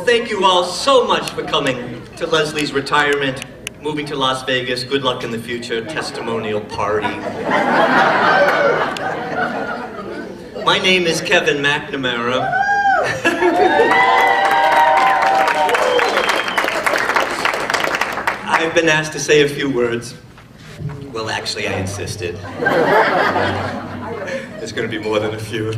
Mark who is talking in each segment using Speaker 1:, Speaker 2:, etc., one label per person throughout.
Speaker 1: Thank you all so much for coming to Leslie's retirement, moving to Las Vegas, good luck in the future, testimonial party. My name is Kevin McNamara. I've been asked to say a few words. Well, actually, I insisted. There's going to be more than a few.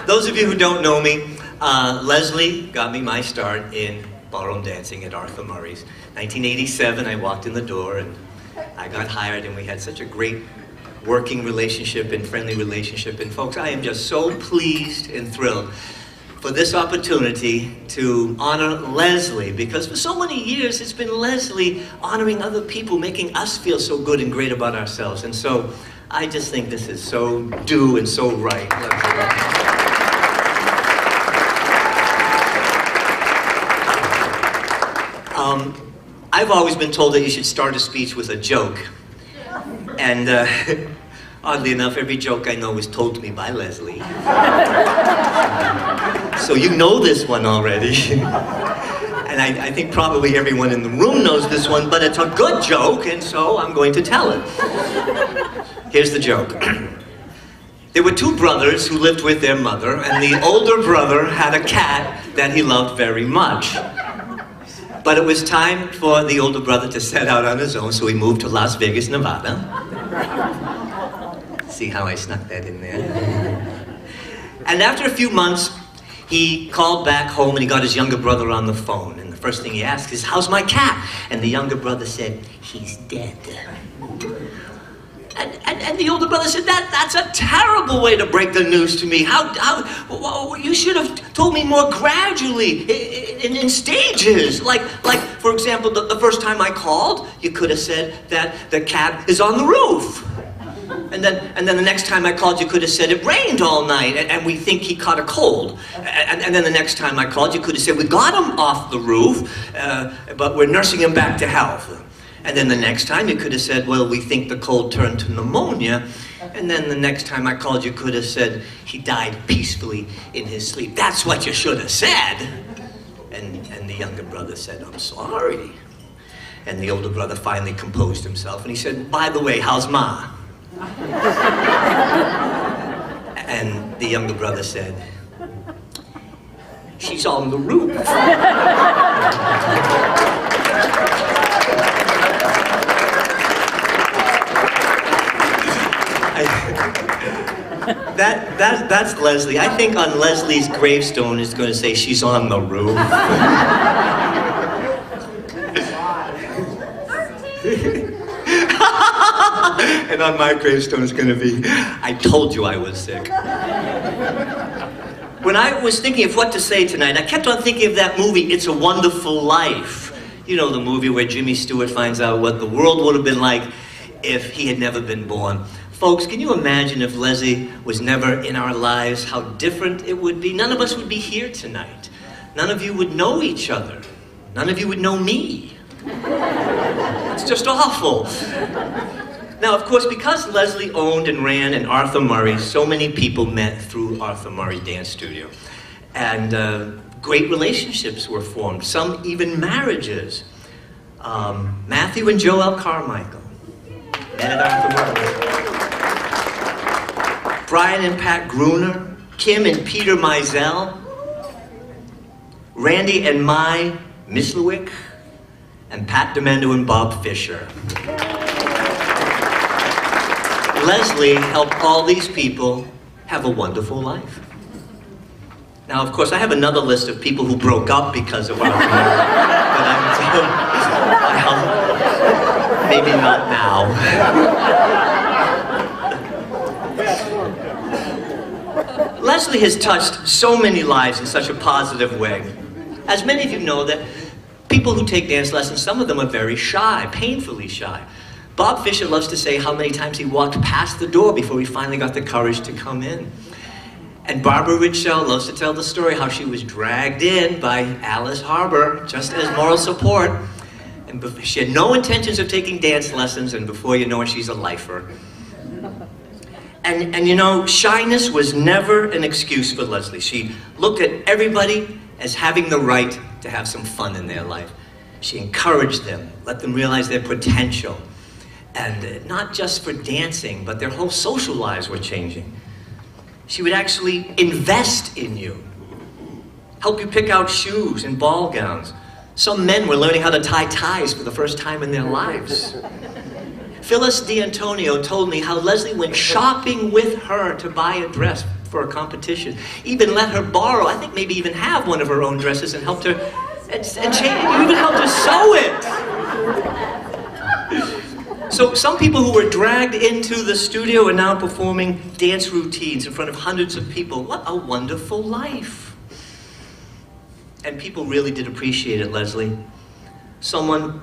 Speaker 1: Those of you who don't know me, Leslie got me my start in ballroom dancing at Arthur Murray's. 1987, I walked in the door and I got hired, and we had such a great working relationship and friendly relationship. And folks, I am just so pleased and thrilled for this opportunity to honor Leslie, because for so many years it's been Leslie honoring other people, making us feel so good and great about ourselves. And so I just think this is so due and so right. I've always been told that you should start a speech with a joke. And oddly enough, every joke I know was told to me by Leslie. So you know this one already. And I think probably everyone in the room knows this one, but it's a good joke, and so I'm going to tell it. Here's the joke. There were two brothers who lived with their mother, and the older brother had a cat that he loved very much. But it was time for the older brother to set out on his own, so he moved to Las Vegas, Nevada. See how I snuck that in there? And after a few months, he called back home and he got his younger brother on the phone. And the first thing he asked is, "How's my cat?" And the younger brother said, "He's dead." And the older brother said, that's a terrible way to break the news to me. You should have told me more gradually, in stages. Like, for example, the first time I called, you could have said that the cat is on the roof. And then the next time I called, you could have said it rained all night and we think he caught a cold. And then the next time I called, you could have said we got him off the roof, but we're nursing him back to health. And then the next time you could have said, well, we think the cold turned to pneumonia. And then the next time I called, you could have said he died peacefully in his sleep. That's what you should have said. And the younger brother said, "I'm sorry." And the older brother finally composed himself and he said, "By the way, how's Ma?" And the younger brother said, "She's on the roof." That's Leslie. I think on Leslie's gravestone it's going to say she's on the roof. And on my gravestone it's going to be, "I told you I was sick." When I was thinking of what to say tonight, I kept on thinking of that movie, It's a Wonderful Life. You know, the movie where Jimmy Stewart finds out what the world would have been like if he had never been born. Folks, can you imagine if Leslie was never in our lives, how different it would be? None of us would be here tonight. None of you would know each other. None of you would know me. It's just awful. Now, of course, because Leslie owned and ran an Arthur Murray, so many people met through Arthur Murray Dance Studio. And great relationships were formed, some even marriages. Matthew and Joel Carmichael met at Arthur Murray. Brian and Pat Gruner, Kim and Peter Mizell, Randy and Mai Mislewick, and Pat Demendo and Bob Fisher. Leslie helped all these people have a wonderful life. Now, of course, I have another list of people who broke up because of Arthur Murray, but maybe not now. Leslie has touched so many lives in such a positive way. As many of you know, that people who take dance lessons, some of them are very shy, painfully shy. Bob Fisher loves to say how many times he walked past the door before he finally got the courage to come in. And Barbara Ritchell loves to tell the story how she was dragged in by Alice Harbour just as moral support. And she had no intentions of taking dance lessons, and before you know it, she's a lifer. And you know, shyness was never an excuse for Leslie. She looked at everybody as having the right to have some fun in their life. She encouraged them, let them realize their potential. And not just for dancing, but their whole social lives were changing. She would actually invest in you, help you pick out shoes and ball gowns. Some men were learning how to tie ties for the first time in their lives. Phyllis D'Antonio told me how Leslie went shopping with her to buy a dress for a competition. Even let her borrow, I think maybe even have one of her own dresses, and helped her, and you even helped her sew it. So some people who were dragged into the studio are now performing dance routines in front of hundreds of people. What a wonderful life. And people really did appreciate it, Leslie. Someone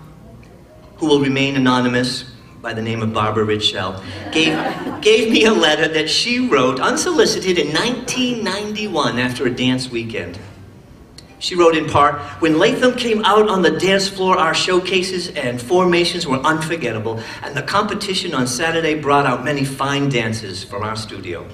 Speaker 1: who will remain anonymous, by the name of Barbara Ritschel, gave me a letter that she wrote unsolicited in 1991 after a dance weekend. She wrote in part, "When Latham came out on the dance floor, our showcases and formations were unforgettable, and the competition on Saturday brought out many fine dances from our studio.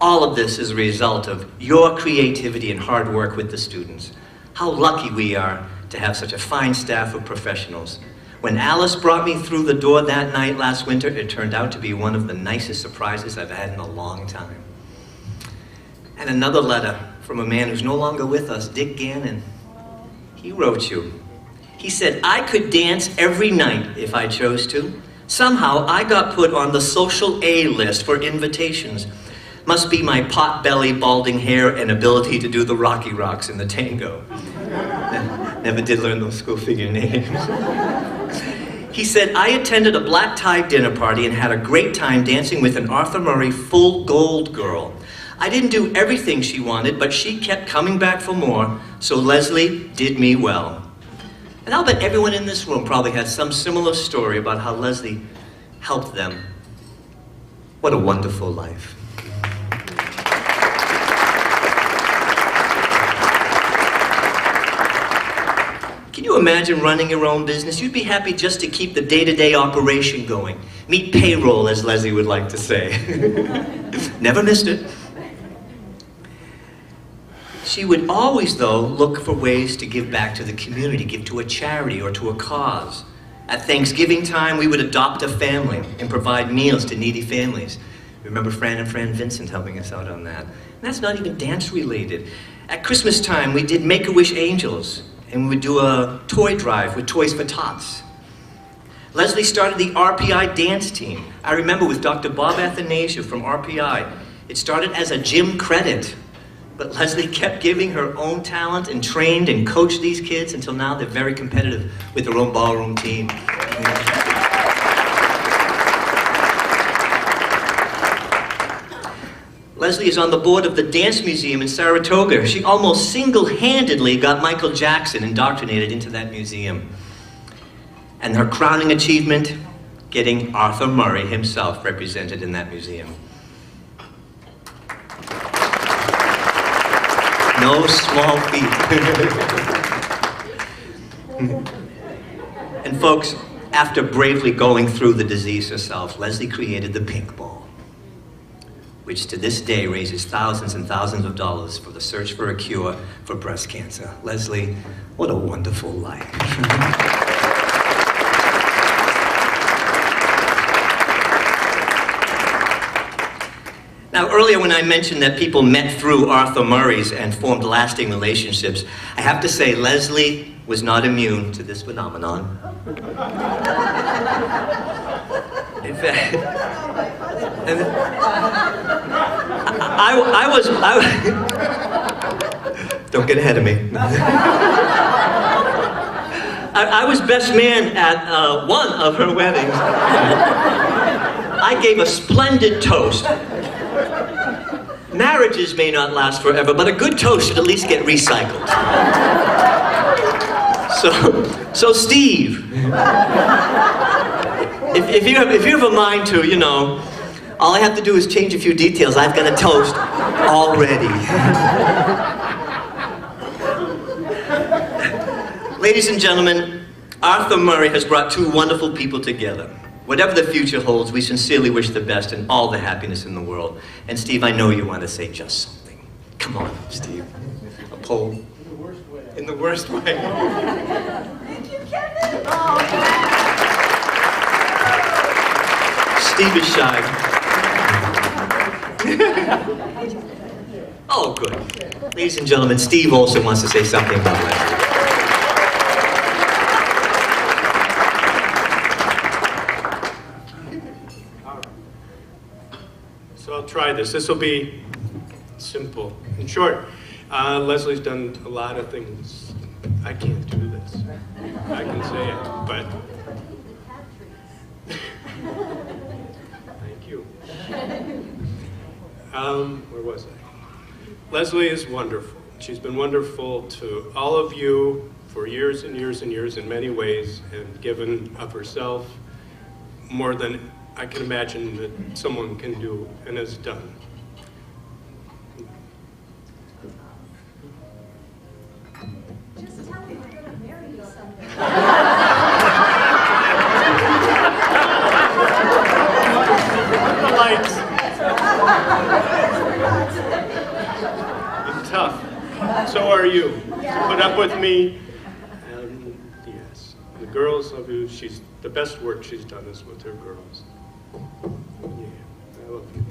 Speaker 1: All of this is a result of your creativity and hard work with the students. How lucky we are to have such a fine staff of professionals. When Alice brought me through the door that night last winter, it turned out to be one of the nicest surprises I've had in a long time." And another letter from a man who's no longer with us, Dick Gannon. He wrote you. He said, "I could dance every night if I chose to. Somehow I got put on the social A list for invitations. Must be my pot-belly, balding hair, and ability to do the Rocky Rocks in the tango." Never did learn those school figure names. He said, "I attended a black tie dinner party and had a great time dancing with an Arthur Murray full gold girl. I didn't do everything she wanted, but she kept coming back for more, so Leslie did me well." And I'll bet everyone in this room probably has some similar story about how Leslie helped them. What a wonderful life. Can you imagine running your own business? You'd be happy just to keep the day-to-day operation going. Meet payroll, as Leslie would like to say. Never missed it. She would always, though, look for ways to give back to the community, give to a charity or to a cause. At Thanksgiving time, we would adopt a family and provide meals to needy families. Remember Fran and Fran Vincent helping us out on that. And that's not even dance-related. At Christmas time, we did Make-A-Wish Angels, and we would do a toy drive with Toys for Tots. Leslie started the RPI dance team. I remember with Dr. Bob Athanasiou from RPI. It started as a gym credit, but Leslie kept giving her own talent and trained and coached these kids until now they're very competitive with their own ballroom team. Leslie is on the board of the Dance Museum in Saratoga. She almost single-handedly got Michael Jackson indoctrinated into that museum. And her crowning achievement, getting Arthur Murray himself represented in that museum. No small feat. And folks, after bravely going through the disease herself, Leslie created the Pink Ball, which to this day raises thousands and thousands of dollars for the search for a cure for breast cancer. Leslie, what a wonderful life. Now, earlier when I mentioned that people met through Arthur Murray's and formed lasting relationships, I have to say Leslie was not immune to this phenomenon. In fact, don't get ahead of me. I was best man at one of her weddings. I gave a splendid toast. Marriages may not last forever, but a good toast should at least get recycled. So Steve, if you have a mind to, you know, all I have to do is change a few details. I've got a toast already. Ladies and gentlemen, Arthur Murray has brought two wonderful people together. Whatever the future holds, we sincerely wish the best and all the happiness in the world. And Steve, I know you want to say just something. Come on, Steve. A poll.
Speaker 2: in the worst way.
Speaker 3: Thank you, Kevin.
Speaker 1: Steve is shy. Oh, good. Ladies and gentlemen, Steve also wants to say something about Leslie.
Speaker 2: So I'll try this. This will be simple and short. Leslie's done a lot of things. I can't do this. I can say it, but thank you. Where was I? Leslie is wonderful. She's been wonderful to all of you for years and years and years in many ways, and given of herself more than I can imagine that someone can do and has done.
Speaker 3: Just tell me we're going to marry you someday.
Speaker 2: The lights. It's tough. So are you. Put up with me. And yes, the girls love you. The best work she's done is with her girls. Yeah, I love you.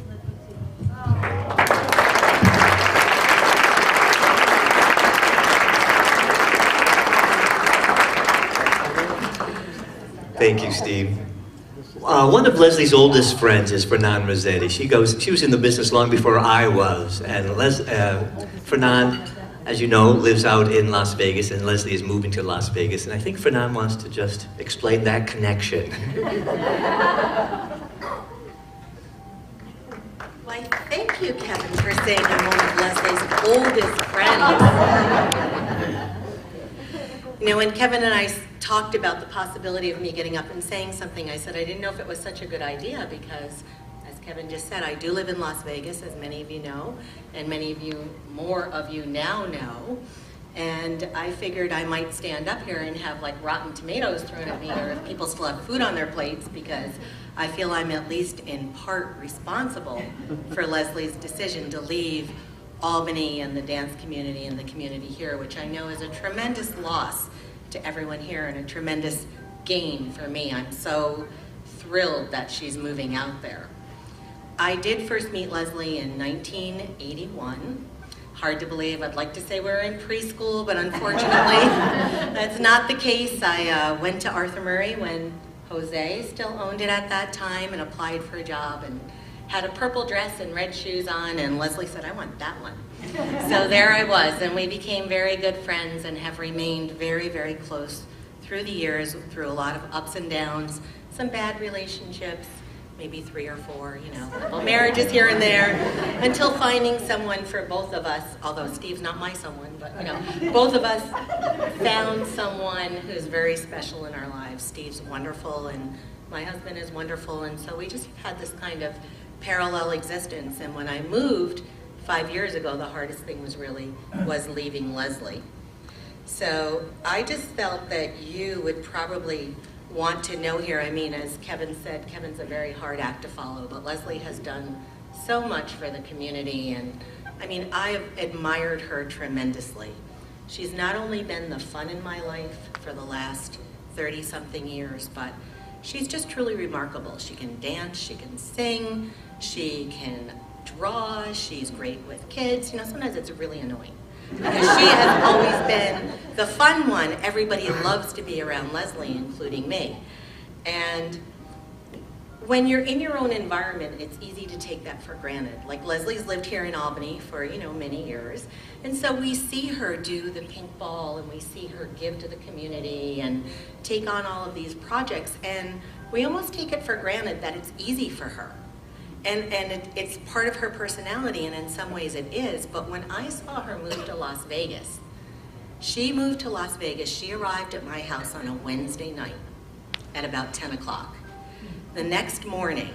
Speaker 1: Thank you, Steve. One of Leslie's oldest friends is Fernand Rossetti. She was in the business long before I was, and Fernand, as you know, lives out in Las Vegas, and Leslie is moving to Las Vegas, and I think Fernand wants to just explain that connection.
Speaker 4: Why, thank you, Kevin, for saying I'm one of Leslie's oldest friends. You know, when Kevin and I talked about the possibility of me getting up and saying something, I said I didn't know if it was such a good idea because, as Kevin just said, I do live in Las Vegas, as many of you know, and many of you, more of you now know. And I figured I might stand up here and have like rotten tomatoes thrown at me, or if people still have food on their plates, because I feel I'm at least in part responsible for Leslie's decision to leave Albany and the dance community and the community here, which I know is a tremendous loss to everyone here and a tremendous gain for me. I'm so thrilled that she's moving out there. I did first meet Leslie in 1981. Hard to believe. I'd like to say we're in preschool, but unfortunately, that's not the case. I went to Arthur Murray when Jose still owned it at that time and applied for a job and had a purple dress and red shoes on, and Leslie said, I want that one. So there I was, and we became very good friends and have remained very, very close through the years, through a lot of ups and downs, some bad relationships, maybe 3 or 4, you know, couple marriages here and there, until finding someone for both of us, although Steve's not my someone, but you know, both of us found someone who's very special in our lives. Steve's wonderful, and my husband is wonderful, and so we just had this kind of parallel existence. And when I moved 5 years ago, the hardest thing was leaving Leslie. So I just felt that you would probably want to know here. I mean, as Kevin said, Kevin's a very hard act to follow, but Leslie has done so much for the community, and I mean, I have admired her tremendously. She's not only been the fun in my life for the last 30-something years, but she's just truly remarkable. She can dance, she can sing, she can draw, she's great with kids. You know, sometimes it's really annoying because she has always been the fun one. Everybody loves to be around Leslie, including me. And when you're in your own environment, it's easy to take that for granted. Like Leslie's lived here in Albany for, you know, many years. And so we see her do the pink ball, and we see her give to the community and take on all of these projects. And we almost take it for granted that it's easy for her. And it's part of her personality, and in some ways it is. But when I saw her move to Las Vegas, she moved to Las Vegas. She arrived at my house on a Wednesday night at about 10 o'clock. The next morning,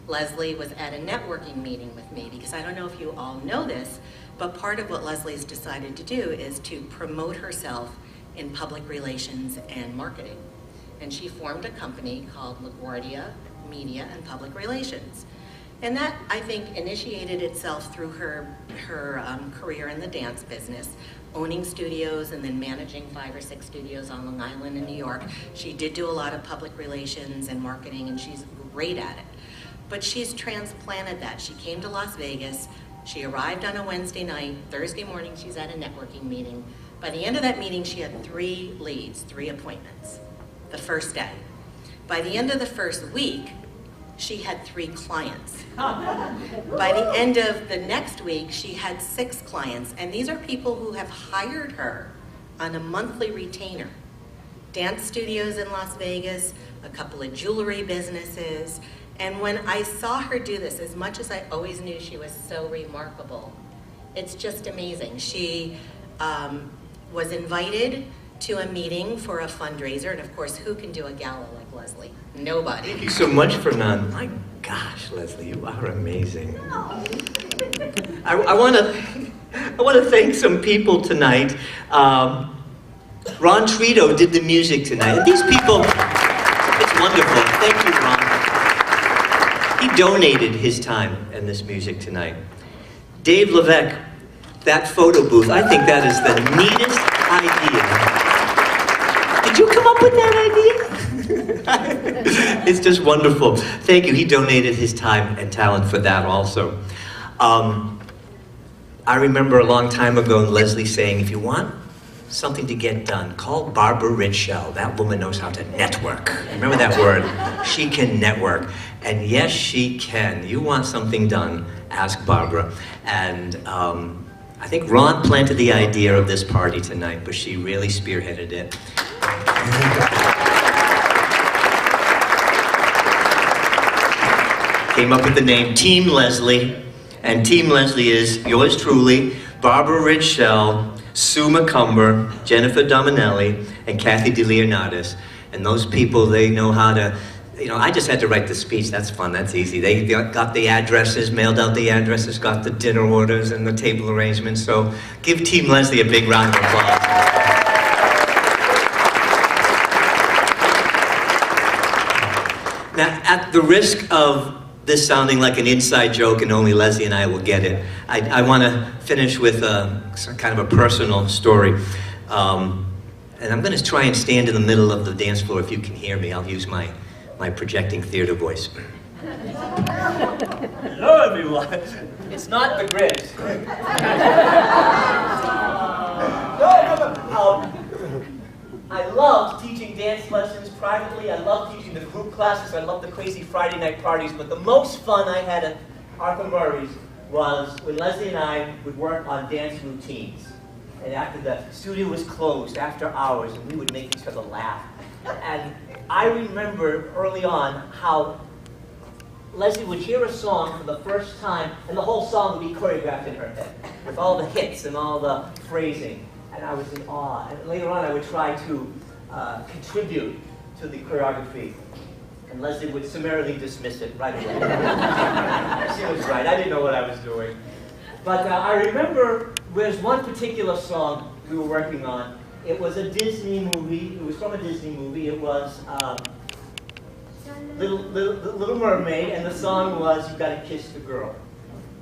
Speaker 4: Leslie was at a networking meeting with me, because I don't know if you all know this, but part of what Leslie's decided to do is to promote herself in public relations and marketing. And she formed a company called LaGuardia Media and Public Relations. And that, I think, initiated itself through her career in the dance business, owning studios and then managing 5 or 6 studios on Long Island in New York. She did do a lot of public relations and marketing, and she's great at it. But she's transplanted that. She came to Las Vegas. She arrived on a Wednesday night. Thursday morning, she's at a networking meeting. By the end of that meeting, she had 3 leads, 3 appointments, the first day. By the end of the first week, she had 3 clients. By the end of the next week, she had 6 clients, and these are people who have hired her on a monthly retainer. Dance studios in Las Vegas, a couple of jewelry businesses, and when I saw her do this, as much as I always knew she was so remarkable, it's just amazing. She was invited to a meeting for a fundraiser, and of course, who can do a gala like Leslie? Nobody.
Speaker 1: Thank you so much, Fernand. My gosh, Leslie, you are amazing. I want to thank some people tonight. Ron Trito did the music tonight. And these people, it's wonderful. Thank you, Ron. He donated his time and this music tonight. Dave Levesque, that photo booth, I think that is the neatest idea. Did you come up with that idea? It's just wonderful. Thank you. He donated his time and talent for that also. I remember a long time ago Leslie saying, if you want something to get done, call Barbara Ritschel. That woman knows how to network. Remember that word? She can network. And yes, she can. You want something done, ask Barbara. And I think Ron planted the idea of this party tonight, but she really spearheaded it. Came up with the name Team Leslie, and Team Leslie is yours truly, Barbara Ritschel, Sue McCumber, Jennifer Dominelli, and Kathy DeLeonardis. And those people, they know how to, I just had to write the speech. That's fun, that's easy. They got the addresses, mailed out the addresses, got the dinner orders and the table arrangements. So give Team Leslie a big round of applause. Now, at the risk of this sounding like an inside joke and only Leslie and I will get it, I want to finish with kind of a personal story. And I'm going to try and stand in the middle of the dance floor. If you can hear me, I'll use my projecting theater voice. Hello, everyone. It's not the Grinch. I love teaching dance lessons privately. I love teaching the group classes. I love the crazy Friday night parties. But the most fun I had at Arthur Murray's was when Leslie and I would work on dance routines. And after the studio was closed, after hours, and we would make each other laugh. And I remember early on how Leslie would hear a song for the first time, and the whole song would be choreographed in her head, with all the hits and all the phrasing. And I was in awe. And later on, I would try to contribute to the choreography. And Leslie would summarily dismiss it right away. She was right. I didn't know what I was doing. But I remember there's one particular song we were working on. It was a Disney movie. It was from a Disney movie. It was Little Mermaid, and the song was "You Gotta Kiss the Girl."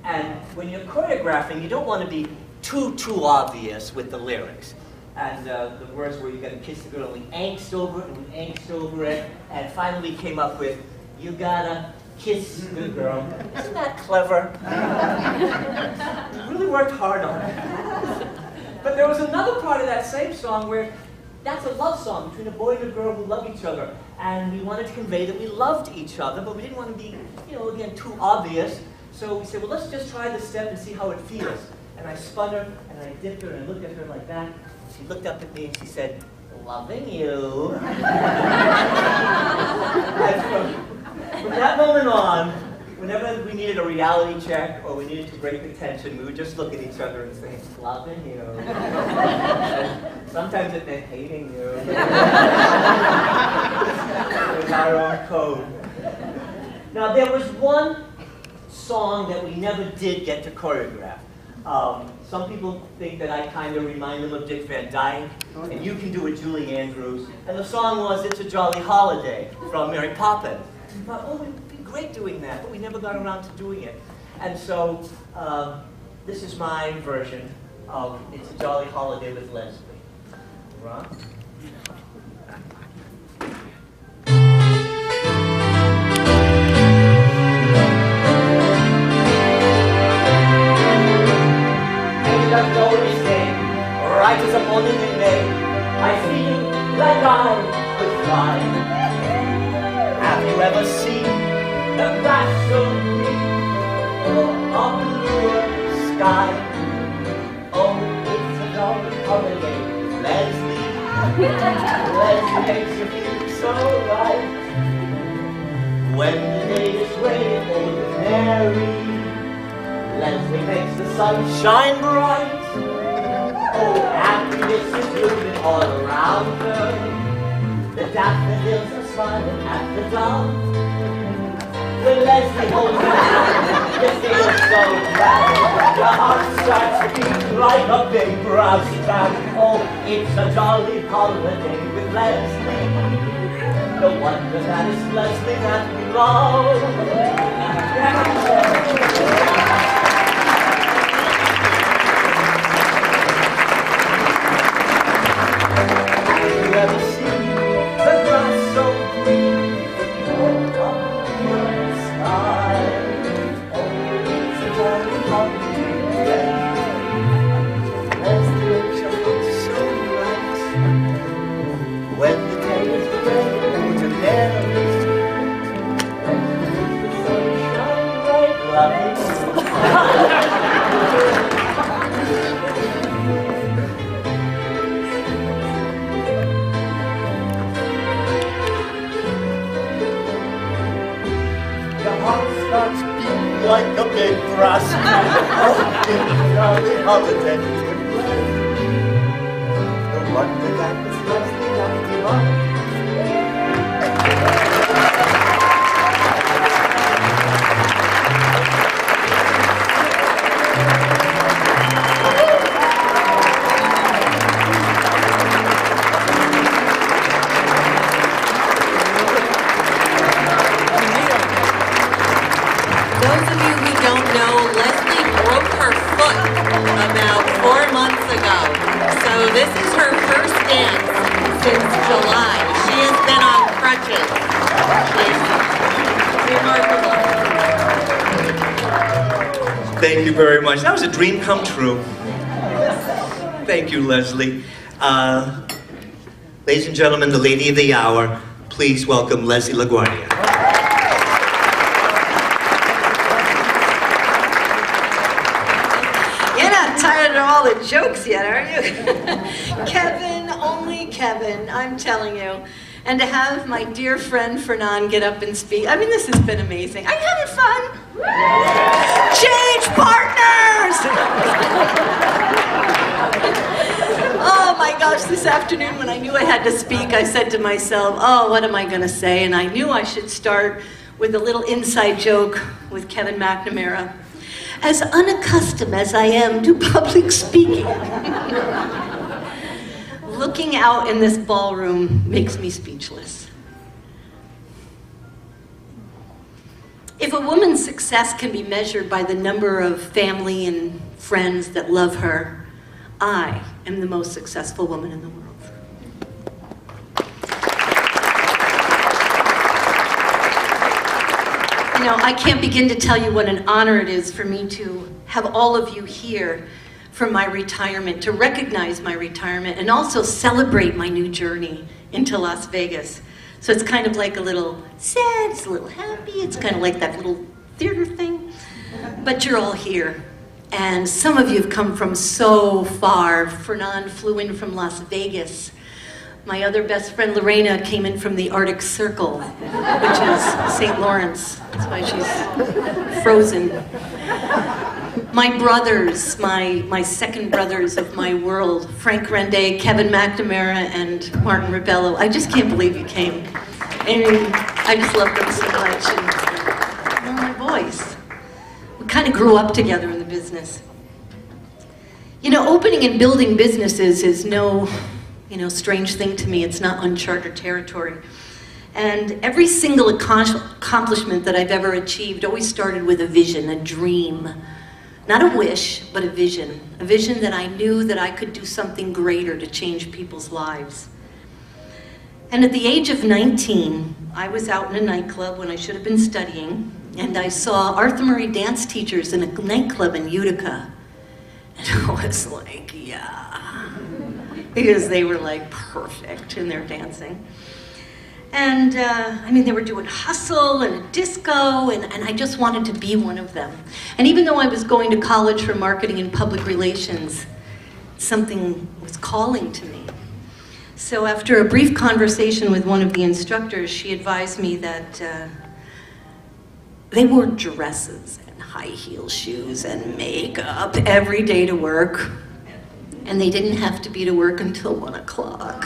Speaker 1: And when you're choreographing, you don't want to be too obvious with the lyrics. And the words were, "You gotta kiss the girl," and we angst over it, and we angst over it, and finally came up with, "You gotta kiss the girl." Isn't that clever? We really worked hard on it. But there was another part of that same song where that's a love song between a boy and a girl who love each other. And we wanted to convey that we loved each other, but we didn't want to be, again, too obvious. So we said, well, let's just try this step and see how it feels. And I spun her, and I dipped her, and I looked at her like that. She looked up at me, and she said, "Loving you." And from that moment on, whenever we needed a reality check or we needed to break the tension, we would just look at each other and say, "Loving you." And sometimes it meant hating you. It was our own code. Now, there was one song that we never did get to choreograph. Some people think that I kind of remind them of Dick Van Dyke, and you can do it, Julie Andrews. And the song was "It's a Jolly Holiday" from Mary Poppins. We thought, oh, it'd be great great doing that, but we never got around to doing it. And so, this is my version of It's a Jolly Holiday with Leslie. Ron? And I've always stayed right as a morning in May. I feel like I could fly. Have you ever seen the grass so green or a bluer sky? Oh, it's a jolly holiday with Leslie. Leslie makes you feel so right. When the day is gray and ordinary, Leslie makes the sun shine bright. Oh, happiness is blooming all around her. The daffodils are smiling at the dawn. When Leslie holds her hand, you feel so glad. Your heart starts to beat like a big brass band. Oh, it's a jolly holiday with Leslie. No wonder that it's Leslie that we love. Have you ever seen the grass so green? Oh, up in the sky. Oh, it's a jolly holiday with Leslie. Leslie makes your look so bright. When the day is gray and ordinary, Leslie makes the sun shine bright, lovely. Your heart starts beating like a big brass band. Oh, it's a jolly holiday with Leslie. No wonder that it's Leslie that we love.
Speaker 4: Those of you who don't know, Leslie broke her foot about 4 months ago. So this is her first dance since July. She has been on crutches. She's remarkable.
Speaker 1: Thank you very much. That was a dream come true. Thank you, Leslie. Ladies and gentlemen, the lady of the hour, please welcome Leslie LaGuardia.
Speaker 5: You're not tired of all the jokes yet, are you? Kevin, only Kevin, I'm telling you. And to have my dear friend Fernand get up and speak, I mean, this has been amazing. Are you having fun? Change partners! Oh my gosh, this afternoon when I knew I had to speak, I said to myself, oh, what am I gonna say? And I knew I should start with a little inside joke with Kevin McNamara. As unaccustomed as I am to public speaking, looking out in this ballroom makes me speechless. If a woman's success can be measured by the number of family and friends that love her, I am the most successful woman in the world. You know, I can't begin to tell you what an honor it is for me to have all of you here for my retirement, to recognize my retirement, and also celebrate my new journey into Las Vegas. So it's kind of like a little sad, it's a little happy, it's kind of like that little theater thing. But you're all here. And some of you have come from so far. Fernand flew in from Las Vegas. My other best friend, Lorena, came in from the Arctic Circle, which is St. Lawrence. That's why she's frozen. My brothers, my second brothers of my world, Frank Rende, Kevin McNamara, and Martin Ribello. I just can't believe you came. And I just love them so much. And my boys. We kind of grew up together in the business. You know, opening and building businesses is no, strange thing to me. It's not uncharted territory. And every single accomplishment that I've ever achieved always started with a vision, a dream. Not a wish, but a vision. A vision that I knew that I could do something greater to change people's lives. And at the age of 19, I was out in a nightclub when I should have been studying, and I saw Arthur Murray dance teachers in a nightclub in Utica. And I was like, yeah. Because they were like perfect in their dancing. And I mean, they were doing hustle and a disco, and I just wanted to be one of them. And even though I was going to college for marketing and public relations, something was calling to me. So after a brief conversation with one of the instructors, she advised me that they wore dresses and high heel shoes and makeup every day to work. And they didn't have to be to work until 1 o'clock.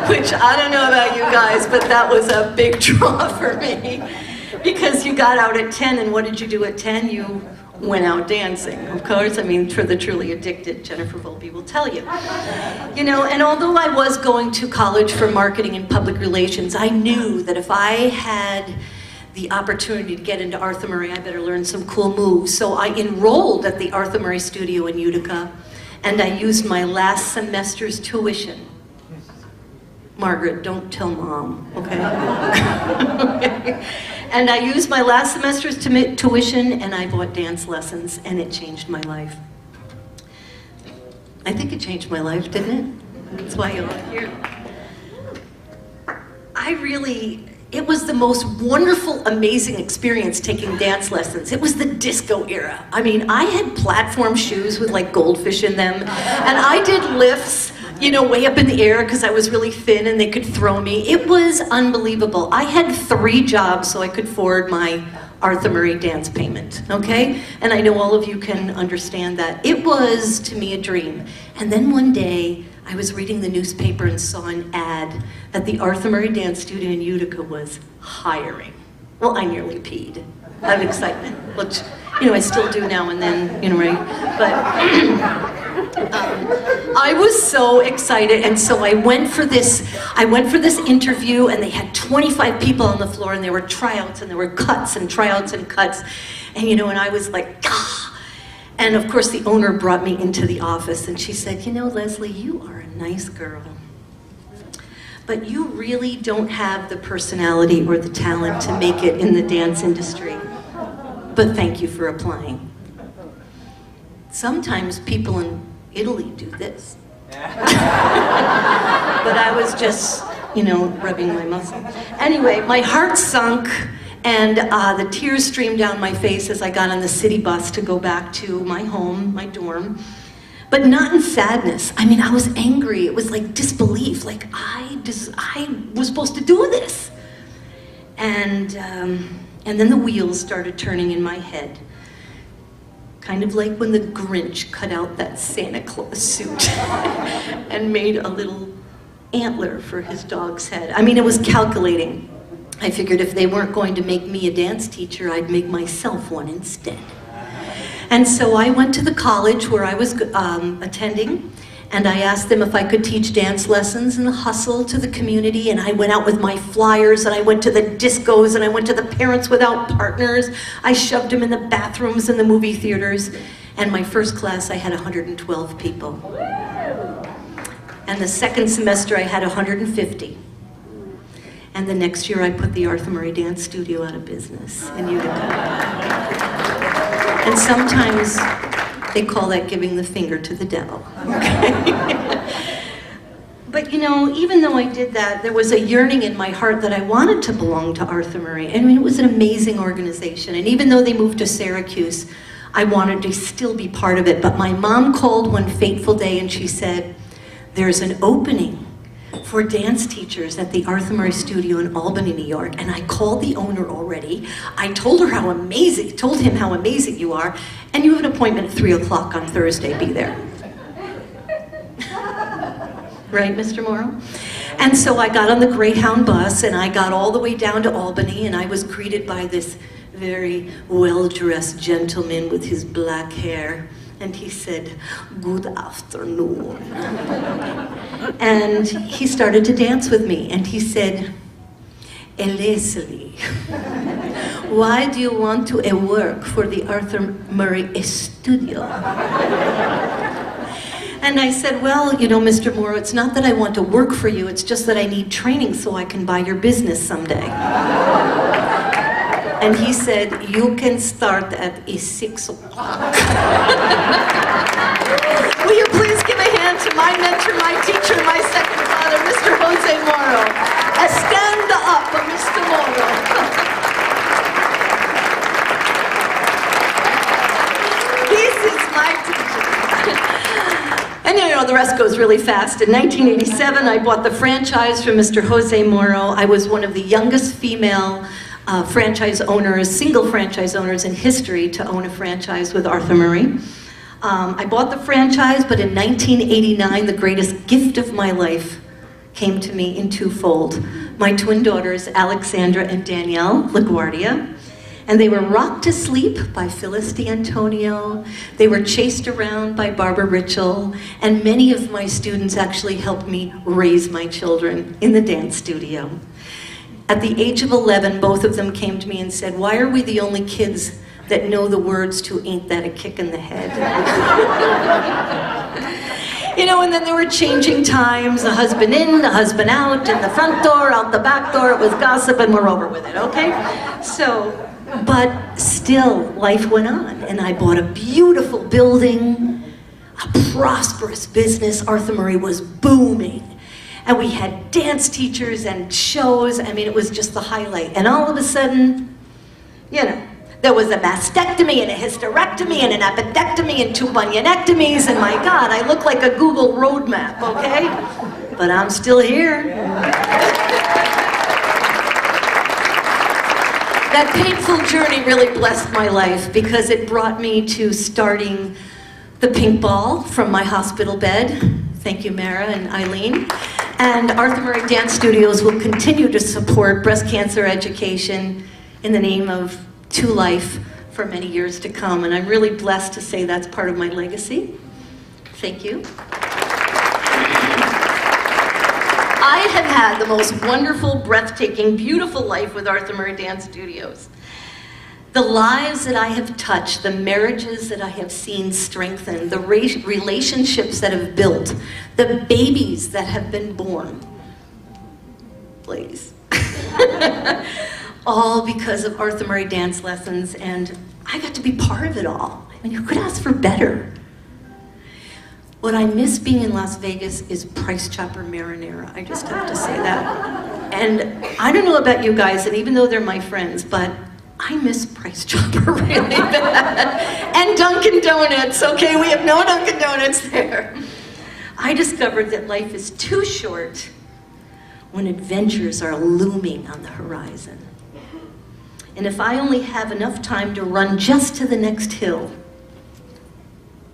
Speaker 5: Which I don't know about you guys, but that was a big draw for me. Because you got out at 10, and what did you do at 10? You went out dancing, of course. I mean, for the truly addicted, Jennifer Volpe will tell you. You know, and although I was going to college for marketing and public relations, I knew that if I had the opportunity to get into Arthur Murray, I better learn some cool moves. So I enrolled at the Arthur Murray studio in Utica, and I used my last semester's tuition. Margaret, don't tell Mom, okay? Okay. And I used my last semester's tuition, and I bought dance lessons, and it changed my life. I think it changed my life, didn't it? That's why you're all here. It was the most wonderful, amazing experience taking dance lessons. It was the disco era. I mean, I had platform shoes with like goldfish in them, and I did lifts, you know, way up in the air because I was really thin and they could throw me. It was unbelievable. I had 3 jobs so I could forward my Arthur Murray dance payment, okay? And I know all of you can understand that. It was, to me, a dream. And then one day, I was reading the newspaper and saw an ad that the Arthur Murray Dance Studio in Utica was hiring. Well, I nearly peed out of excitement, which, you know, I still do now and then, you know, right? But I was so excited, and so I went for this interview, and they had 25 people on the floor, and there were tryouts, and there were cuts, and tryouts, and cuts, and, you know, and I was like, ah! And of course, the owner brought me into the office, and she said, you know, Leslie, you are a nice girl, but you really don't have the personality or the talent to make it in the dance industry. But thank you for applying. Sometimes people in Italy do this. But I was just, you know, rubbing my muscle. Anyway, my heart sunk, and the tears streamed down my face as I got on the city bus to go back to my home, my dorm. But not in sadness. I mean, I was angry. It was like disbelief. Like, I was supposed to do this. And then the wheels started turning in my head. Kind of like when the Grinch cut out that Santa Claus suit and made a little antler for his dog's head. I mean, it was calculating. I figured if they weren't going to make me a dance teacher, I'd make myself one instead. And so I went to the college where I was attending, and I asked them if I could teach dance lessons and the hustle to the community, and I went out with my flyers, and I went to the discos, and I went to the Parents Without Partners. I shoved them in the bathrooms and the movie theaters, and my first class I had 112 people. And the second semester I had 150. And the next year I put the Arthur Murray Dance Studio out of business in Utica. And sometimes they call that giving the finger to the devil. Okay? But you know, even though I did that, there was a yearning in my heart that I wanted to belong to Arthur Murray. I mean, it was an amazing organization. And even though they moved to Syracuse, I wanted to still be part of it. But my mom called one fateful day and she said, there's an opening for dance teachers at the Arthur Murray Studio in Albany, New York, and I called the owner already. I told him how amazing you are, and you have an appointment at 3 o'clock on Thursday, be there. Right, Mr. Morrow? And so I got on the Greyhound bus, and I got all the way down to Albany, and I was greeted by this very well-dressed gentleman with his black hair. And he said, good afternoon. And he started to dance with me, and he said, Leslie, why do you want to work for the Arthur Murray studio? And I said, well, you know, Mr. Morrow, it's not that I want to work for you, it's just that I need training so I can buy your business someday. And he said, you can start at 6 o'clock. Will you please give a hand to my mentor, my teacher, my second father, Mr. Jose Morrow. A stand up, Mr. Morrow. This is my teacher. And you know, the rest goes really fast. In 1987, I bought the franchise from Mr. Jose Morrow. I was one of the youngest female franchise owners, single franchise owners in history to own a franchise with Arthur Murray. I bought the franchise, but in 1989, the greatest gift of my life came to me in twofold. My twin daughters, Alexandra and Danielle LaGuardia, and they were rocked to sleep by Phyllis D'Antonio. They were chased around by Barbara Ritchell, and many of my students actually helped me raise my children in the dance studio. At the age of 11, both of them came to me and said, why are we the only kids that know the words to Ain't That a Kick in the Head? You know, and then there were changing times, the husband in, the husband out, in the front door, out the back door, it was gossip, and we're over with it, okay? So, but still, life went on, and I bought a beautiful building, a prosperous business. Arthur Murray was booming. And we had dance teachers and shows. I mean, it was just the highlight. And all of a sudden, you know, there was a mastectomy and a hysterectomy and an appendectomy and 2 bunionectomies. And my God, I look like a Google roadmap, okay? But I'm still here. That painful journey really blessed my life because it brought me to starting the Pink Ball from my hospital bed. Thank you, Mara and Eileen. And Arthur Murray Dance Studios will continue to support breast cancer education in the name of To Life for many years to come. And I'm really blessed to say that's part of my legacy. Thank you. I have had the most wonderful, breathtaking, beautiful life with Arthur Murray Dance Studios. The lives that I have touched, the marriages that I have seen strengthened, the relationships that have built, the babies that have been born. Please. All because of Arthur Murray dance lessons, and I got to be part of it all. I mean, who could ask for better? What I miss being in Las Vegas is Price Chopper Marinara. I just have to say that. And I don't know about you guys, and even though they're my friends, but I miss Price Chopper really bad. And Dunkin' Donuts, okay? We have no Dunkin' Donuts there. I discovered that life is too short when adventures are looming on the horizon. And if I only have enough time to run just to the next hill,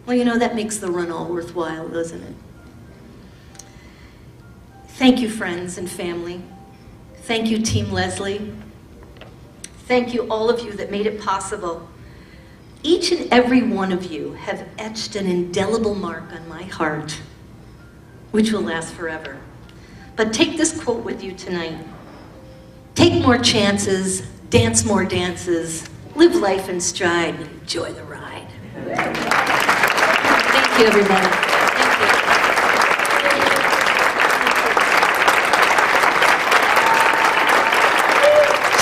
Speaker 5: well, you know, that makes the run all worthwhile, doesn't it? Thank you, friends and family. Thank you, Team Leslie. Thank you, all of you that made it possible. Each and every one of you have etched an indelible mark on my heart, which will last forever. But take this quote with you tonight. Take more chances, dance more dances, live life in stride, and enjoy the ride. Thank you, everybody.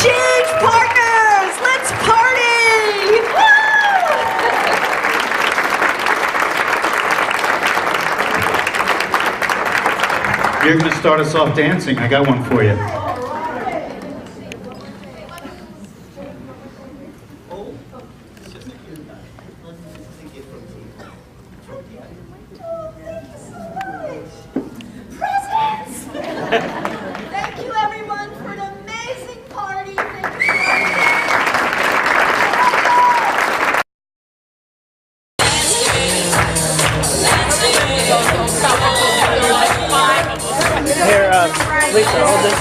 Speaker 5: Change partners, let's party! Woo!
Speaker 6: You're going to start us off dancing. I got one for you.
Speaker 3: Thank you, everyone, for an amazing party. Thank you.
Speaker 7: Here, Lisa, hold this.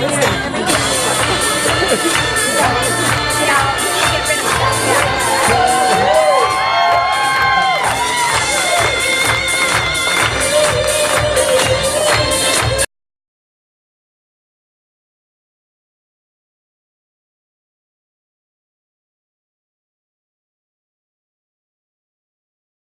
Speaker 7: Listen.